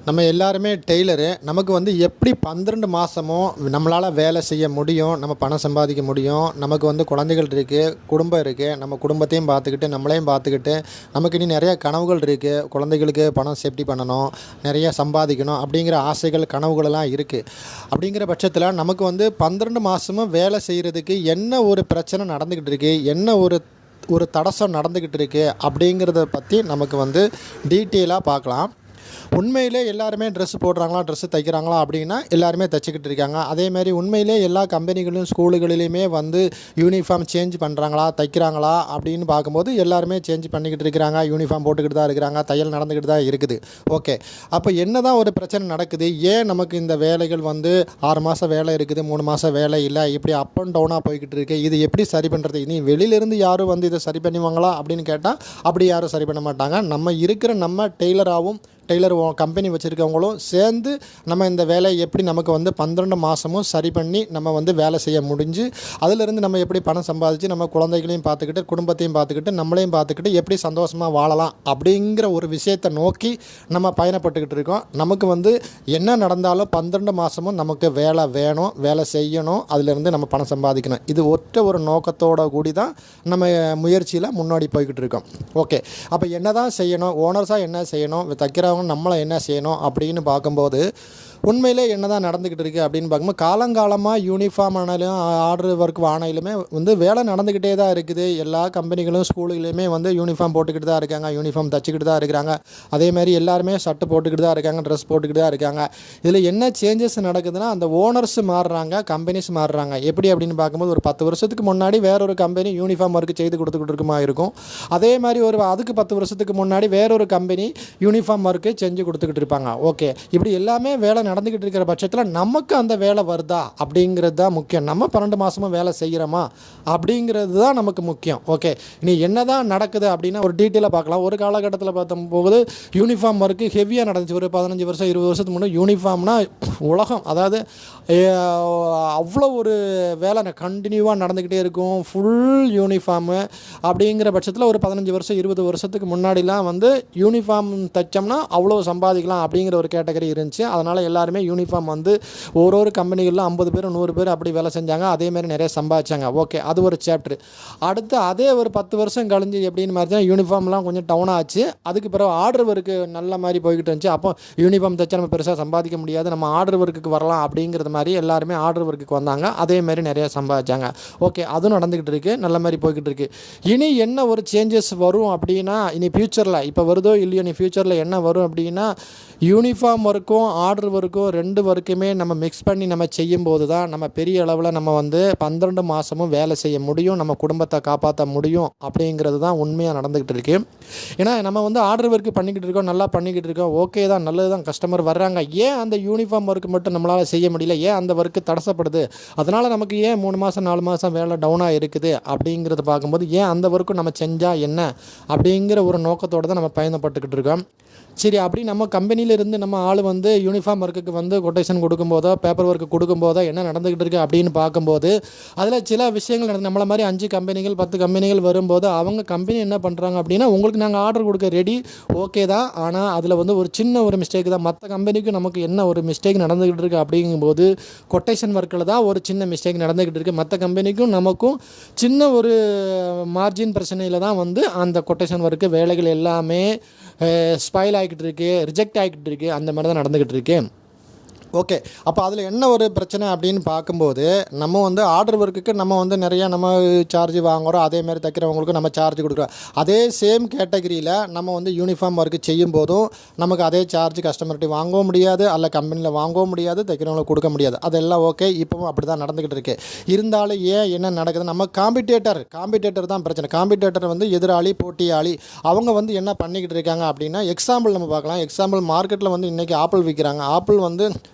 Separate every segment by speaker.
Speaker 1: நம்ம எல்லாருமே டெய்லரு. நமக்கு வந்து எப்படி 12 மாதமும் நம்மளால் வேலை செய்ய முடியும், நம்ம பணம் சம்பாதிக்க முடியும். நமக்கு வந்து குழந்தைகள் இருக்குது, குடும்பம் இருக்குது. நம்ம குடும்பத்தையும் பார்த்துக்கிட்டு நம்மளையும் பார்த்துக்கிட்டு நமக்கு இனி நிறைய கனவுகள் இருக்குது. குழந்தைகளுக்கு பணம் சேஃப்டி பண்ணணும், நிறைய சம்பாதிக்கணும் அப்படிங்கிற ஆசைகள் கனவுகளெல்லாம் இருக்குது. அப்படிங்கிற பட்சத்தில் நமக்கு வந்து 12 மாதமும் வேலை செய்கிறதுக்கு என்ன ஒரு பிரச்சனை நடந்துக்கிட்டு இருக்குது, என்ன ஒரு ஒரு தடசம் நடந்துக்கிட்டு இருக்குது அப்படிங்கிறத பற்றி நமக்கு வந்து டீட்டெயிலாக பார்க்கலாம். உண்மையிலே எல்லாருமே ட்ரெஸ் போடுறாங்களா, ட்ரெஸ்ஸு தைக்கிறாங்களா அப்படின்னா எல்லாருமே தைச்சிக்கிட்டு இருக்காங்க. அதேமாதிரி உண்மையிலே எல்லா கம்பெனிகளும் ஸ்கூலுகளிலையுமே வந்து யூனிஃபார்ம் சேஞ்ச் பண்ணுறாங்களா, தைக்கிறாங்களா அப்படின்னு பார்க்கும்போது எல்லாருமே சேஞ்ச் பண்ணிக்கிட்டு இருக்கிறாங்க. யூனிஃபார்ம் போட்டுக்கிட்டு தான் இருக்கிறாங்க, தையல் நடந்துக்கிட்டு தான் இருக்குது. ஓகே, அப்போ என்ன தான் ஒரு பிரச்சனை நடக்குது, ஏன் நமக்கு இந்த வேலைகள் வந்து 6 மாதம் வேலை இருக்குது, 3 மாதம் வேலை இல்லை, இப்படி அப் அண்ட் டவுனாக போய்கிட்டு இருக்கு, இது எப்படி சரி பண்ணுறது? இனி வெளியிலேருந்து யாரும் வந்து இதை சரி பண்ணுவாங்களா அப்படின்னு கேட்டால் அப்படி யாரும் சரி பண்ண மாட்டாங்க. நம்ம இருக்கிற நம்ம டெய்லர் கம்பெனி வச்சுருக்கவங்களும் சேர்ந்து நம்ம இந்த வேலையை எப்படி நமக்கு வந்து 12 மாதமும் சரி பண்ணி நம்ம வந்து வேலை செய்ய முடிஞ்சு அதிலிருந்து நம்ம எப்படி பணம் சம்பாதிச்சு நம்ம குழந்தைகளையும் பார்த்துக்கிட்டு குடும்பத்தையும் பார்த்துக்கிட்டு நம்மளையும் பார்த்துக்கிட்டு எப்படி சந்தோஷமாக வாழலாம் அப்படிங்கிற ஒரு விஷயத்தை நோக்கி நம்ம பயணப்பட்டுக்கிட்டு இருக்கோம். நமக்கு வந்து என்ன நடந்தாலும் 12 மாதமும் நமக்கு வேலை வேணும், வேலை செய்யணும், அதிலிருந்து நம்ம பணம் சம்பாதிக்கணும். இது ஒரு நோக்கத்தோடு கூடி தான் நம்ம முயற்சியில் முன்னாடி போய்கிட்டு இருக்கோம். ஓகே, அப்போ என்ன தான் செய்யணும், ஓனர்ஸாக என்ன செய்யணும், தைக்கிறவங்க நம்மளை என்ன செய்யணும் அப்படின்னு பார்க்கும்போது உண்மையிலே என்ன தான் நடந்துக்கிட்டு இருக்குது அப்படின்னு பார்க்கும்போது காலங்காலமாக யூனிஃபார்ம் ஆனாலும் ஆர்டர் ஒர்க் ஆனாலுமே வந்து வேலை நடந்துக்கிட்டே தான் இருக்குது. எல்லா கம்பெனிகளும் ஸ்கூலுகளுமே வந்து யூனிஃபார்ம் போட்டுக்கிட்டு தான் இருக்காங்க, யூனிஃபார்ம் தச்சுக்கிட்டு தான் இருக்கிறாங்க. அதேமாதிரி எல்லாருமே ஷர்ட்டு போட்டுக்கிட்டு தான் இருக்காங்க, ட்ரெஸ் போட்டுக்கிட்டு தான் இருக்காங்க. இதில் என்ன சேஞ்சஸ் நடக்குதுன்னா அந்த ஓனர்ஸ் மாறுறாங்க, கம்பெனிஸ் மாறுறாங்க. எப்படி அப்படின்னு பார்க்கும்போது ஒரு 10 வருஷத்துக்கு முன்னாடி வேறொரு கம்பெனி யூனிஃபார்ம் ஒர்க் செய்து கொடுத்துக்கிட்டு இருக்குமா இருக்கும். அதே மாதிரி அதுக்கு 10 வருஷத்துக்கு முன்னாடி வேறொரு கம்பெனி யூனிஃபார்ம் ஒர்க்கு செஞ்சு கொடுத்துக்கிட்டு இருப்பாங்க. ஓகே, இப்படி எல்லாமே வேலை நடந்துக்கிட்டு இருக்கிற பட்சத்தில் நமக்கு அந்த வேலை வருதா அப்படிங்கிறது தான் முக்கியம். நம்ம 12 மாதமும் வேலை செய்கிறோமா அப்படிங்கிறது தான் நமக்கு முக்கியம். ஓகே, இனி என்ன தான் நடக்குது அப்படின்னா ஒரு டீட்டெயிலாக பார்க்கலாம். ஒரு காலகட்டத்தில் பார்த்தம்போது யூனிஃபார்ம் ஒர்க்கு ஹெவியாக நடந்துச்சு. ஒரு 15 வருஷம் 20 வருஷத்துக்கு முன்னாடி யூனிஃபார்ம்னா உலகம், அதாவது அவ்வளோ ஒரு வேலை கண்டினியூவாக நடந்துக்கிட்டே இருக்கும், ஃபுல் யூனிஃபார்மு. அப்படிங்கிற பட்சத்தில் ஒரு 15 வருஷம் 20 வருஷத்துக்கு முன்னாடிலாம் வந்து யூனிஃபார்ம் தைச்சோம்னா அவ்வளோ சம்பாதிக்கலாம் அப்படிங்கிற ஒரு கேட்டகரி இருந்துச்சு. அதனால் எல்லாருமே யூனிஃபார்ம் வந்து ஒரு கம்பெனிகளில் 50 பேர் 100 பேர் அப்படி வேலை செஞ்சாங்க. அதேமாதிரி நிறைய சம்பாதிச்சாங்க. ஓகே, அது ஒரு சாப்டர். அடுத்து அதே ஒரு 10 வருஷம் கழிஞ்சு எப்படின்னு மாதிரி தான் யூனிஃபார்ம்லாம் கொஞ்சம் டவுன் ஆச்சு. அதுக்கு பிறகு ஆர்டர் ஒர்க்கு நல்ல மாதிரி போய்கிட்டு இருந்துச்சு. அப்போ யூனிஃபார்ம் தைச்சா நம்ம பெருசாக சம்பாதிக்க முடியாது, நம்ம ஆர்டர் ஒர்க்குக்கு வரலாம் அப்படிங்கிறது மாதிரி எல்லாருமே ஆர்டர் ஒர்க்குக்கு வந்தாங்க. அதேமாதிரி நிறைய சம்பாதிச்சாங்க. ஓகே, அதுவும் நடந்துக்கிட்டு இருக்குது, நல்ல மாதிரி போய்கிட்டு இருக்குது. இனி என்ன ஒரு சேஞ்சஸ் வரும் அப்படின்னா இனி ஃப்யூச்சரில் இப்போ வருதோ இல்லையோ, இனி ஃப்யூச்சரில் என்ன வரும் அப்படின்னா யூனிஃபார்ம் ஒர்க்கும் ஆர்டர் ஒர்க்கும் 2 ஒர்க்குமே நம்ம மிக்ஸ் பண்ணி நம்ம செய்யும்போது தான் நம்ம பெரிய அளவில் நம்ம வந்து 12 மாதமும் வேலை செய்ய முடியும், நம்ம குடும்பத்தை காப்பாற்ற முடியும் அப்படிங்கிறது தான் உண்மையாக நடந்துக்கிட்டு இருக்குது. ஏன்னா நம்ம வந்து ஆர்டர் ஒர்க்கு பண்ணிக்கிட்டு இருக்கோம், நல்லா பண்ணிக்கிட்டு இருக்கோம், ஓகே தான், நல்லது தான், கஸ்டமர் வர்றாங்க. ஏன் அந்த யூனிஃபார்ம் ஒர்க்கு மட்டும் நம்மளால் செய்ய முடியல, ஏன் அந்த ஒர்க்கு தடசப்படுது, அதனால் நமக்கு ஏன் 3 மாதம் 4 மாதம் வேலை டவுனாக இருக்குது அப்படிங்கிறத பார்க்கும்போது ஏன் அந்த ஒர்க்கும் நம்ம செஞ்சால் என்ன அப்படிங்கிற ஒரு நோக்கத்தோடு தான் நம்ம பயணப்பட்டுக்கிட்டு இருக்கோம். சரி, அப்படி நம்ம கம்பெனியிலேருந்து நம்ம ஆள் வந்து யூனிஃபார்ம் ஒர்க்குக்கு வந்து கொட்டேஷன் கொடுக்கும்போதோ பேப்பர் ஒர்க்கு கொடுக்கும்போதோ என்ன நடந்துக்கிட்டு இருக்குது அப்படின்னு பார்க்கும்போது அதில் சில விஷயங்கள் நம்மளை மாதிரி 5 கம்பெனிகள் 10 கம்பெனிகள் வரும்போது அவங்க கம்பெனி என்ன பண்ணுறாங்க அப்படின்னா உங்களுக்கு நாங்கள் ஆர்டர் கொடுக்க ரெடி, ஓகே தான், ஆனால் அதில் வந்து ஒரு சின்ன ஒரு மிஸ்டேக் தான். மற்ற கம்பெனிக்கும் நமக்கு என்ன ஒரு மிஸ்டேக் நடந்துக்கிட்டு இருக்குது அப்படிங்கும்போது கொட்டேஷன் ஒர்க்கில் தான் ஒரு சின்ன மிஸ்டேக் நடந்துக்கிட்டு இருக்குது. மற்ற கம்பெனிக்கும் நமக்கும் சின்ன ஒரு மார்ஜின் பிரச்சனையில் தான் வந்து அந்த கொட்டேஷன் ஒர்க்கு வேலைகள் எல்லாமே ஸ்பாயில் ஆகிக்கிட்டு இருக்குது, ரிஜெக்ட் ஆகிக்கிட்டு இருக்குது, அந்த மாதிரி தான் நடந்துக்கிட்டு இருக்குது. ஓகே, அப்போ அதில் என்ன ஒரு பிரச்சனை அப்படின்னு பார்க்கும்போது நம்ம வந்து ஆர்டர் ஒர்க்குக்கு நம்ம வந்து நிறையா நம்ம சார்ஜ் வாங்குகிறோம், அதேமாதிரி தைக்கிறவங்களுக்கும் நம்ம சார்ஜ் கொடுக்குறோம். அதே சேம் கேட்டகரியில் நம்ம வந்து யூனிஃபார்ம் ஒர்க்கு செய்யும் போதும் நமக்கு அதே சார்ஜ் கஸ்டமர்கிட்ட வாங்கவும் முடியாது, அல்ல கம்பெனியில் வாங்கவும் முடியாது, தைக்கிறவங்களுக்கு கொடுக்க முடியாது. அதெல்லாம் ஓகே, இப்போவும் அப்படி தான் நடந்துக்கிட்டு இருக்குது. இருந்தாலும் ஏன் என்ன நடக்குது, நம்ம காம்படிட்டர் தான் பிரச்சனை. காம்படிட்டர் வந்து எதிராளி, போட்டியாளி, அவங்க வந்து என்ன பண்ணிக்கிட்டு இருக்காங்க அப்படின்னா எக்ஸாம்பிள் நம்ம பார்க்கலாம். எக்ஸாம்பிள் மார்க்கெட்டில் வந்து இன்றைக்கி ஆப்பிள் விற்கிறாங்க. ஆப்பிள் வந்து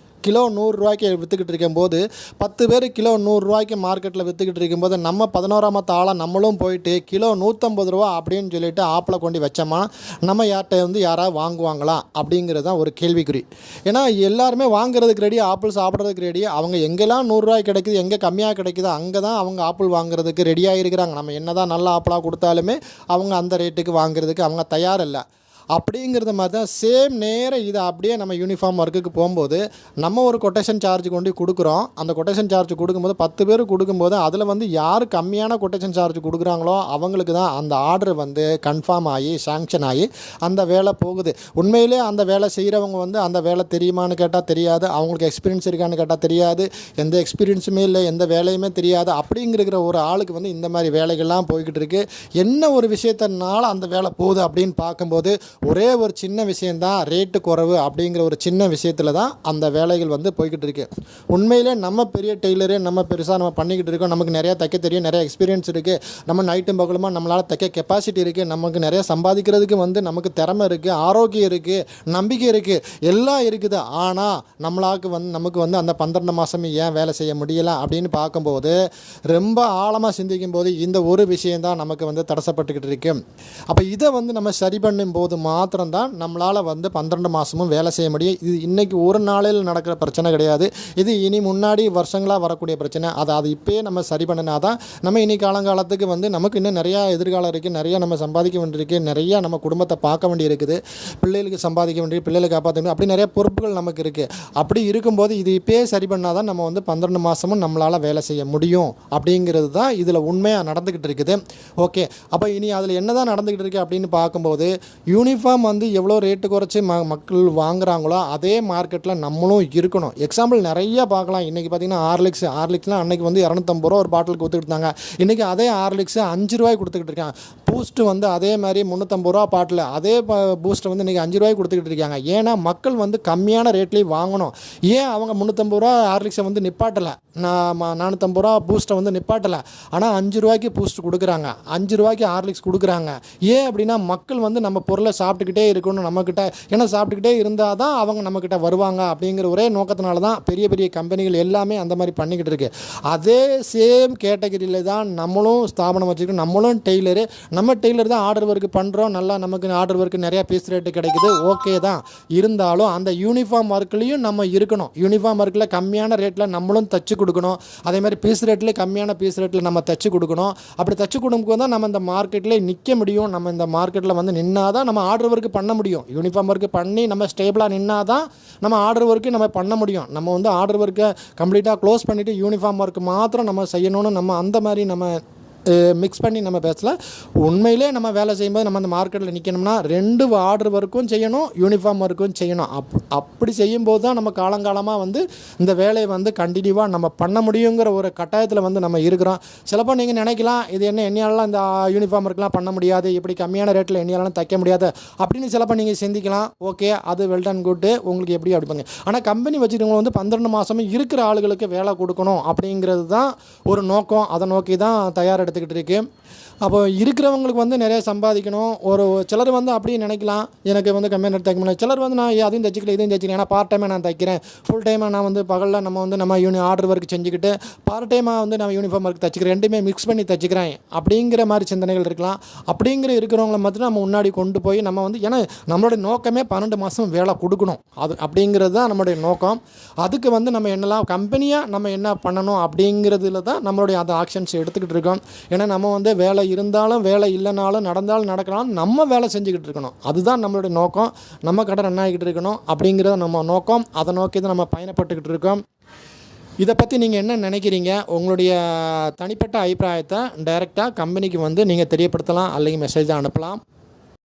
Speaker 1: கிலோ 100 ரூபாய்க்கு விற்றுக்கிட்டு இருக்கும்போது 10 பேர் கிலோ 100 ரூபாய்க்கு மார்க்கெட்டில் விற்றுக்கிட்டு இருக்கும்போது நம்ம 11ஆமத்து ஆளாக நம்மளும் போயிட்டு கிலோ 150 ரூபா அப்படின்னு சொல்லிட்டு ஆப்பிளை கொண்டு வச்சோமா நம்ம யாராவது வாங்குவாங்களா அப்படிங்கிறது தான் ஒரு கேள்விக்குறி. ஏன்னா எல்லாருமே வாங்குறதுக்கு ரெடி, ஆப்பிள் சாப்பிட்றதுக்கு ரெடி. அவங்க எங்கெல்லாம் 100 ரூபாய்க்கு கிடைக்குது, எங்கே கம்மியாக கிடைக்குதோ அங்கே தான் அவங்க ஆப்பிள் வாங்குறதுக்கு ரெடியாக இருக்கிறாங்க. நம்ம என்ன தான் நல்ல ஆப்பிளாக கொடுத்தாலுமே அவங்க அந்த ரேட்டுக்கு வாங்குறதுக்கு அவங்க தயாரில்லை. அப்படிங்கிறத மாதிரி தான் சேம் நேரம் இதை அப்படியே நம்ம யூனிஃபார்ம் ஒர்க்குக்கு போகும்போது நம்ம ஒரு கொட்டேஷன் சார்ஜ் கொண்டு கொடுக்குறோம். அந்த கொட்டேஷன் சார்ஜ் கொடுக்கும்போது 10 பேர் கொடுக்கும்போது அதில் வந்து யார் கம்மியான கொட்டேஷன் சார்ஜ் கொடுக்குறாங்களோ அவங்களுக்கு தான் அந்த ஆர்டர் வந்து கன்ஃபார்ம் ஆகி சாங்ஷன் ஆகி அந்த வேலை போகுது. உண்மையிலே அந்த வேலை செய்கிறவங்க வந்து அந்த வேலை தெரியுமான்னு கேட்டால் தெரியாது, அவங்களுக்கு எக்ஸ்பீரியன்ஸ் இருக்கான்னு கேட்டால் தெரியாது, எந்த எக்ஸ்பீரியன்ஸுமே இல்லை, எந்த வேலையுமே தெரியாது. அப்படிங்கிற ஒரு ஆளுக்கு வந்து இந்த மாதிரி வேலைகள்லாம் போய்கிட்டு இருக்குது. என்ன ஒரு விஷயத்தினால அந்த வேலை போகுது அப்படின்னு பார்க்கும்போது ஒரே ஒரு சின்ன விஷயந்தான், ரேட்டு குறைவு அப்படிங்கிற ஒரு சின்ன விஷயத்தில் தான் அந்த வேலைகள் வந்து போய்கிட்டு இருக்குது. உண்மையிலே நம்ம பெரிய டெய்லரு, நம்ம பெருசாக நம்ம பண்ணிக்கிட்டு இருக்கோம், நமக்கு நிறையா தைக்க தெரியும், நிறைய எக்ஸ்பீரியன்ஸ் இருக்குது, நம்ம நைட்டும் பகலுமா நம்மளால் தைக்க கெப்பாசிட்டி இருக்குது, நமக்கு நிறையா சம்பாதிக்கிறதுக்கு வந்து நமக்கு திறமை இருக்குது, ஆரோக்கியம் இருக்குது, நம்பிக்கை இருக்குது, எல்லாம் இருக்குது. ஆனால் நமக்கு வந்து அந்த 12 மாதமே ஏன் வேலை செய்ய முடியலை அப்படின்னு பார்க்கும்போது ரொம்ப ஆழமாக சிந்திக்கும் போது இந்த ஒரு விஷயந்தான் நமக்கு வந்து தடசப்பட்டுக்கிட்டு இருக்கு. அப்போ இதை வந்து நம்ம சரி பண்ணும்போது மாத்திரம்தான் நம்மளால் வந்து 12 மாதமும் வேலை செய்ய முடியும். இது இன்றைக்கி ஒரு நாளில் நடக்கிற பிரச்சனை கிடையாது, இது இனி முன்னாடி வருஷங்களாக வரக்கூடிய பிரச்சனை. அது இப்போயே நம்ம சரி பண்ணினா தான் நம்ம இனி காலங்காலத்துக்கு வந்து நமக்கு இன்னும் நிறையா எதிர்காலம் இருக்குது, நிறையா நம்ம சம்பாதிக்க வேண்டியிருக்கு, நிறையா நம்ம குடும்பத்தை பார்க்க வேண்டி இருக்குது, பிள்ளைகளுக்கு சம்பாதிக்க வேண்டிய, பிள்ளைகளை காப்பாற்ற வேண்டிய, அப்படி நிறைய பொறுப்புகள் நமக்கு இருக்குது. அப்படி இருக்கும்போது இது இப்போயே சரி பண்ணால் தான் நம்ம வந்து 12 மாதமும் நம்மளால் வேலை செய்ய முடியும். அப்படிங்கிறது தான் இதில் உண்மையாக நடந்துக்கிட்டு இருக்குது. ஓகே, அப்போ இனி அதில் என்ன தான் நடந்துக்கிட்டு இருக்குது அப்படின்னு பார்க்கும்போது யூனிஃபார்ம் வந்து எவ்வளோ ரேட்டு குறைச்சி மக்கள் வாங்குகிறாங்களோ அதே மார்க்கெட்டில் நம்மளும் இருக்கணும். எக்ஸாம்பிள் நிறையா பார்க்கலாம். இன்றைக்கி பார்த்திங்கன்னா ஹார்லிக்ஸ்லாம் அன்றைக்கி வந்து 250 ரூபா ஒரு பாட்டிலுக்கு கொடுத்துக்கிட்டு இருந்தாங்க. இன்றைக்கி அதே ஹார்லிக்ஸ் 5 ரூபாய்க்கு கொடுத்துக்கிட்டு இருக்காங்க. பூஸ்ட்டு வந்து அதே மாதிரி 350 ரூபா பாட்டில், அதே பூஸ்ட்டை வந்து இன்றைக்கி 5 ரூபாய்க்கு கொடுத்துக்கிட்டு இருக்காங்க. ஏன்னா மக்கள் வந்து கம்மியான ரேட்லேயும் வாங்கணும். ஏன் அவங்க 350 ரூபா ஹார்லிக்ஸை வந்து நிப்பாட்டலை, 450 ரூபா பூஸ்ட்டை வந்து நிப்பாட்டலை, ஆனால் 5 ரூபாய்க்கு பூஸ்ட் கொடுக்குறாங்க, 5 ரூபாய்க்கு ஹார்லிக்ஸ் கொடுக்குறாங்க. ஏன் அப்படின்னா மக்கள் வந்து நம்ம பொருளை சாப்பிட்டுக்கிட்டே இருக்கணும் நம்மக்கிட்ட, ஏன்னா சாப்பிட்டுக்கிட்டே இருந்தால் தான் அவங்க நம்மக்கிட்ட வருவாங்க அப்படிங்கிற ஒரே நோக்கத்தினால தான் பெரிய பெரிய கம்பெனிகள் எல்லாமே அந்த மாதிரி பண்ணிக்கிட்டு இருக்குது. அதே சேம் கேட்டகரியில் தான் நம்மளும் ஸ்தாபனம் வச்சுருக்கோம். நம்மளும் டெய்லரு, நம்ம டெய்லர் தான் ஆர்டர் ஒர்க்கு பண்ணுறோம், நல்லா நமக்கு ஆர்டர் ஒர்க்கு நிறையா பீஸ் ரேட்டு கிடைக்குது, ஓகே தான். இருந்தாலும் அந்த யூனிஃபார்ம் ஒர்க்லேயும் நம்ம இருக்கணும். யூனிஃபார்ம் ஒர்க்கில் கம்மியான ரேட்டில் நம்மளும் தைச்சி கொடுக்கணும், அதே மாதிரி பீஸ் ரேட்டில் கம்மியான பீஸ் ரேட்டில் நம்ம தைச்சி கொடுக்கணும். அப்படி தைச்சி கொடுக்கும்போது தான் நம்ம இந்த மார்க்கெட்டில் நிற்க முடியும். நம்ம இந்த மார்க்கெட்டில் வந்து நின்னா தான் நம்ம ஆர்டர் ஒர்க்கு பண்ண முடியும். யூனிஃபார்ம் ஒர்க்கு பண்ணி நம்ம ஸ்டேபிளாக நின்னா தான் நம்ம ஆர்டர் ஒர்க்கு நம்ம பண்ண முடியும். நம்ம வந்து ஆர்டர் ஒர்க்கை கம்ப்ளீட்டாக க்ளோஸ் பண்ணிவிட்டு யூனிஃபார்ம் ஒர்க்கு மாத்திரம் நம்ம செய்யணும்னு நம்ம அந்த மாதிரி நம்ம மிக்ஸ் பண்ணி நம்ம பேசல. உண்மையிலே நம்ம வேலை செய்யும்போது நம்ம அந்த மார்க்கெட்டில் நிற்கணும்னா 2 ஆர்டர் ஒர்க்கும் செய்யணும், யூனிஃபார்ம் ஒர்க்கும் செய்யணும். அப்படி செய்யும்போது தான் நம்ம காலங்காலமாக வந்து இந்த வேலையை வந்து கண்டினியூவாக நம்ம பண்ண முடியுங்கிற ஒரு கட்டாயத்தில் வந்து நம்ம இருக்கிறோம். சிலப்போ நீங்கள் நினைக்கலாம், இது என்னையாலலாம் இந்த யூனிஃபார்ம் ஒர்க்லாம் பண்ண முடியாது, இப்படி கம்மியான ரேட்டில் என்னையாலும் தைக்க முடியாது அப்படின்னு சிலப்போ நீங்கள் சிந்திக்கலாம். ஓகே, அது வெல் டன் குட்டு, உங்களுக்கு எப்படி அப்படிப்பாங்க. ஆனால் கம்பெனி வச்சுருக்கவங்க வந்து 12 மாதமும் இருக்கிற ஆளுகளுக்கு வேலை கொடுக்கணும் அப்படிங்கிறது தான் ஒரு நோக்கம். அதை நோக்கி தான் தயாரெடுத்துக்கிட்டு இருக்கு. அப்போ இருக்கிறவங்களுக்கு வந்து நிறைய சம்பாதிக்கணும். ஒரு சிலர் வந்து அப்படியே நினைக்கலாம், எனக்கு வந்து கம்மியாக நேரம் தைக்க முடியாது. சிலர் வந்து நான் அதையும் தைச்சிக்கல இதையும் தைச்சிக்கிறேன், ஏன்னா பார்ட் டைமாக நான் தைக்கிறேன், ஃபுல் டைமாக நான் வந்து பகலில் நம்ம ஆர்டர் ஒர்க் செஞ்சுக்கிட்டு பார்ட் டைமாக வந்து நம்ம யூனிஃபார்ம் ஒர்க் தைச்சிக்கிறேன், ரெண்டுமே மிக்ஸ் பண்ணி தைச்சிக்கிறேன் அப்படிங்கிற மாதிரி சிந்தனைகள் இருக்கலாம். இருக்கிறவங்களை மட்டும் நம்ம முன்னாடி கொண்டு போய் நம்ம வந்து, ஏன்னா நம்மளுடைய நோக்கமே 12 மாதம் வேலை கொடுக்கணும், அது அப்படிங்கிறது தான் நம்மளுடைய நோக்கம். அதுக்கு வந்து நம்ம என்னெல்லாம் கம்பெனியாக நம்ம என்ன பண்ணணும் அப்படிங்கிறதுல தான் நம்மளுடைய அந்த ஆக்ஷன்ஸ் எடுத்துக்கிட்டு இருக்கோம். ஏன்னா நம்ம வந்து வேலை இருந்தாலும் வேலை இல்லைனாலும் நடந்தாலும் நடக்கலாம் நம்ம வேலை செஞ்சுக்கிட்டு இருக்கணும். அதுதான் நம்மளுடைய நோக்கம். நம்ம கடை ரன் ஆகிக்கிட்டு இருக்கணும் அப்படிங்கிறது நம்ம நோக்கம். அதை நோக்கி தான் நம்ம பயணப்பட்டுக்கிட்டு இருக்கோம். இதை பற்றி நீங்கள் என்ன நினைக்கிறீங்க? உங்களுடைய தனிப்பட்ட அபிப்பிராயத்தை டைரெக்டாக கம்பெனிக்கு வந்து நீங்கள் தெரியப்படுத்தலாம், அல்லது மெசேஜாக அனுப்பலாம்.